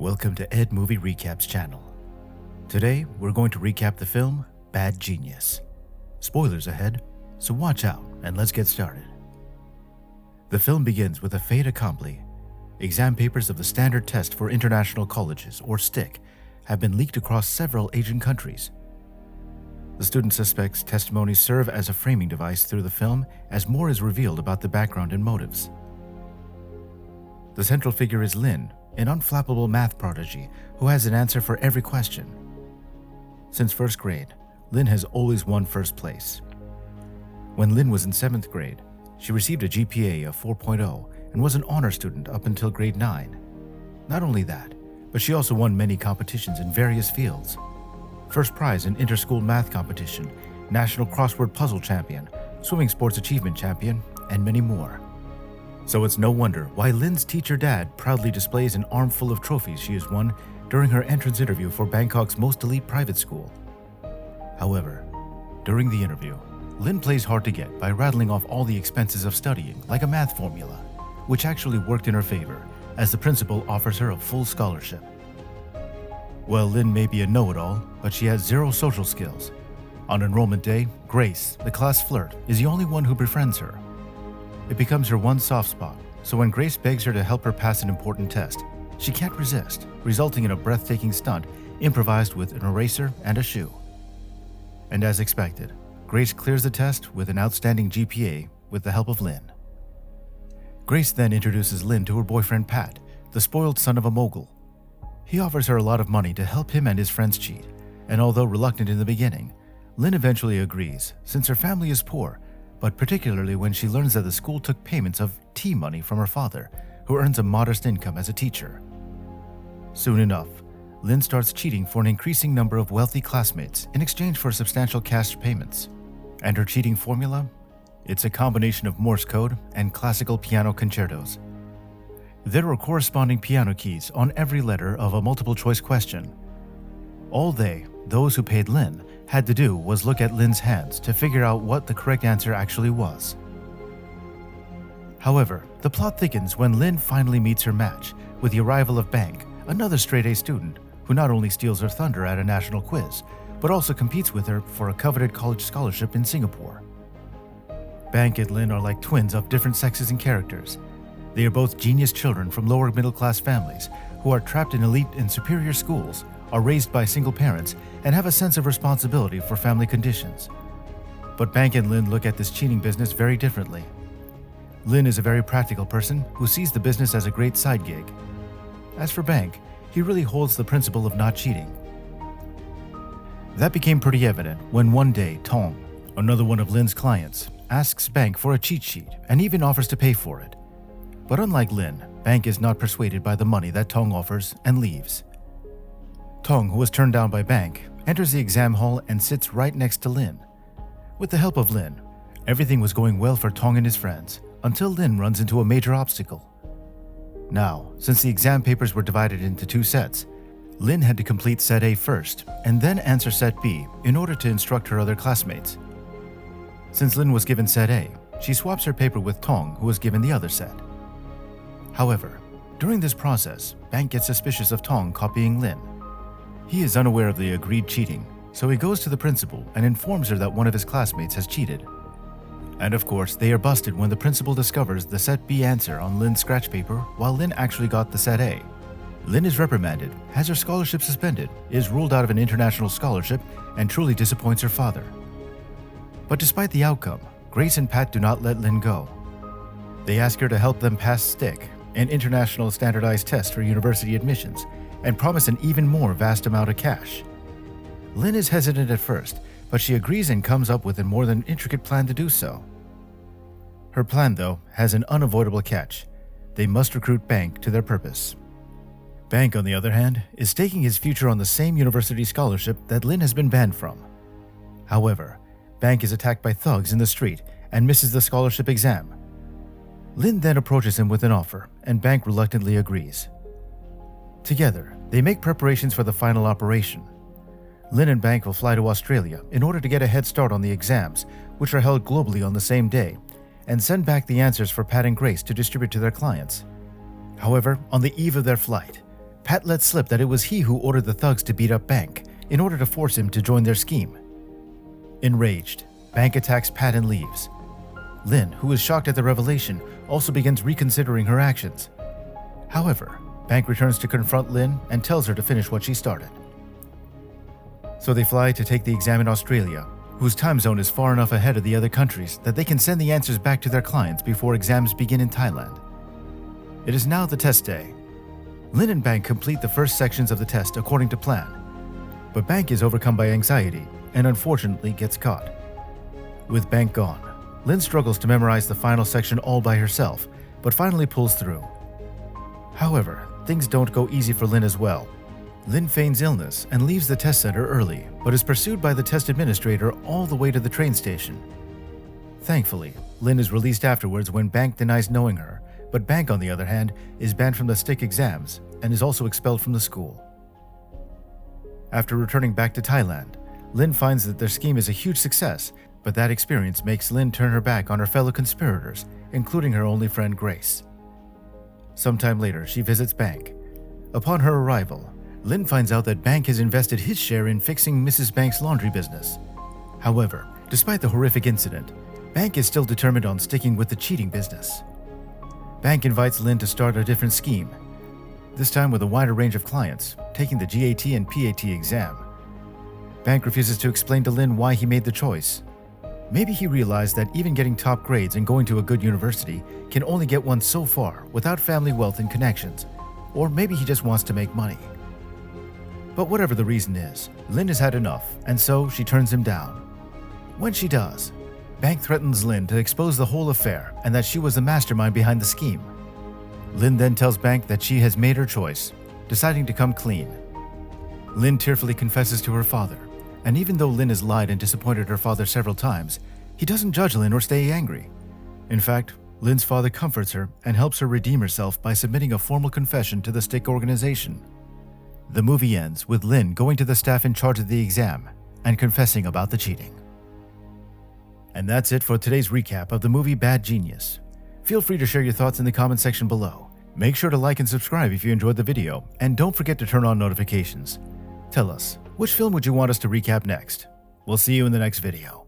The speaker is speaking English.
Welcome to Ed Movie Recaps channel. Today, we're going to recap the film Bad Genius. Spoilers ahead, so watch out and let's get started. The film begins with a fait accompli. Exam papers of the Standard Test for International Colleges, or STIC, have been leaked across several Asian countries. The student suspects' testimonies serve as a framing device through the film as more is revealed about the background and motives. The central figure is Lynn, an unflappable math prodigy who has an answer for every question. Since first grade, Lynn has always won first place. When Lynn was in 7th grade, she received a GPA of 4.0 and was an honor student up until grade 9. Not only that, but she also won many competitions in various fields. First prize in inter-school math competition, national crossword puzzle champion, swimming sports achievement champion, and many more. So it's no wonder why Lynn's teacher dad proudly displays an armful of trophies she has won during her entrance interview for Bangkok's most elite private school. However, during the interview, Lynn plays hard to get by rattling off all the expenses of studying like a math formula, which actually worked in her favor as the principal offers her a full scholarship. Well, Lynn may be a know-it-all, but she has zero social skills. On enrollment day, Grace, the class flirt, is the only one who befriends her. It becomes her one soft spot, so when Grace begs her to help her pass an important test, she can't resist, resulting in a breathtaking stunt improvised with an eraser and a shoe. And as expected, Grace clears the test with an outstanding GPA with the help of Lynn. Grace then introduces Lynn to her boyfriend Pat, the spoiled son of a mogul. He offers her a lot of money to help him and his friends cheat, and although reluctant in the beginning, Lynn eventually agrees since her family is poor, but particularly when she learns that the school took payments of tea money from her father, who earns a modest income as a teacher. Soon enough, Lynn starts cheating for an increasing number of wealthy classmates in exchange for substantial cash payments. And her cheating formula? It's a combination of Morse code and classical piano concertos. There are corresponding piano keys on every letter of a multiple-choice question. All those who paid Lynn, had to do was look at Lynn's hands to figure out what the correct answer actually was. However, the plot thickens when Lynn finally meets her match with the arrival of Bank, another straight-A student who not only steals her thunder at a national quiz, but also competes with her for a coveted college scholarship in Singapore. Bank and Lynn are like twins of different sexes and characters. They are both genius children from lower middle-class families who are trapped in elite and superior schools, are raised by single parents, and have a sense of responsibility for family conditions. But Bank and Lynn look at this cheating business very differently. Lynn is a very practical person who sees the business as a great side gig. As for Bank, he really holds the principle of not cheating. That became pretty evident when one day Tong, another one of Lynn's clients, asks Bank for a cheat sheet and even offers to pay for it. But unlike Lynn, Bank is not persuaded by the money that Tong offers and leaves. Tong, who was turned down by Bank, enters the exam hall and sits right next to Lynn. With the help of Lynn, everything was going well for Tong and his friends, until Lynn runs into a major obstacle. Now, since the exam papers were divided into 2 sets, Lynn had to complete Set A first, and then answer Set B in order to instruct her other classmates. Since Lynn was given Set A, she swaps her paper with Tong, who was given the other set. However, during this process, Bank gets suspicious of Tong copying Lynn. He is unaware of the agreed cheating, so he goes to the principal and informs her that one of his classmates has cheated. And of course, they are busted when the principal discovers the Set B answer on Lynn's scratch paper while Lynn actually got the Set A. Lynn is reprimanded, has her scholarship suspended, is ruled out of an international scholarship, and truly disappoints her father. But despite the outcome, Grace and Pat do not let Lynn go. They ask her to help them pass STIC, an international standardized test for university admissions, and promise an even more vast amount of cash. Lynn is hesitant at first, but she agrees and comes up with a more than intricate plan to do so. Her plan, though, has an unavoidable catch. They must recruit Bank to their purpose. Bank, on the other hand, is staking his future on the same university scholarship that Lynn has been banned from. However, Bank is attacked by thugs in the street and misses the scholarship exam. Lynn then approaches him with an offer, and Bank reluctantly agrees. Together, they make preparations for the final operation. Lynn and Bank will fly to Australia in order to get a head start on the exams, which are held globally on the same day, and send back the answers for Pat and Grace to distribute to their clients. However, on the eve of their flight, Pat lets slip that it was he who ordered the thugs to beat up Bank in order to force him to join their scheme. Enraged, Bank attacks Pat and leaves. Lynn, who is shocked at the revelation, also begins reconsidering her actions. However, Bank returns to confront Lynn and tells her to finish what she started. So they fly to take the exam in Australia, whose time zone is far enough ahead of the other countries that they can send the answers back to their clients before exams begin in Thailand. It is now the test day. Lynn and Bank complete the first sections of the test according to plan, but Bank is overcome by anxiety and unfortunately gets caught. With Bank gone, Lynn struggles to memorize the final section all by herself, but finally pulls through. However, things don't go easy for Lynn as well. Lynn feigns illness and leaves the test center early, but is pursued by the test administrator all the way to the train station. Thankfully, Lynn is released afterwards when Bank denies knowing her, but Bank, on the other hand, is banned from the stick exams and is also expelled from the school. After returning back to Thailand, Lynn finds that their scheme is a huge success, but that experience makes Lynn turn her back on her fellow conspirators, including her only friend Grace. Sometime later, she visits Bank. Upon her arrival, Lynn finds out that Bank has invested his share in fixing Mrs. Bank's laundry business. However, despite the horrific incident, Bank is still determined on sticking with the cheating business. Bank invites Lynn to start a different scheme, this time with a wider range of clients, taking the GAT and PAT exam. Bank refuses to explain to Lynn why he made the choice. Maybe he realized that even getting top grades and going to a good university can only get one so far without family wealth and connections, or maybe he just wants to make money. But whatever the reason is, Lynn has had enough, and so she turns him down. When she does, Bank threatens Lynn to expose the whole affair and that she was the mastermind behind the scheme. Lynn then tells Bank that she has made her choice, deciding to come clean. Lynn tearfully confesses to her father, and even though Lynn has lied and disappointed her father several times, he doesn't judge Lynn or stay angry. In fact, Lynn's father comforts her and helps her redeem herself by submitting a formal confession to the stick organization. The movie ends with Lynn going to the staff in charge of the exam and confessing about the cheating. And that's it for today's recap of the movie Bad Genius. Feel free to share your thoughts in the comment section below. Make sure to like and subscribe if you enjoyed the video, and don't forget to turn on notifications. Tell us, which film would you want us to recap next? We'll see you in the next video.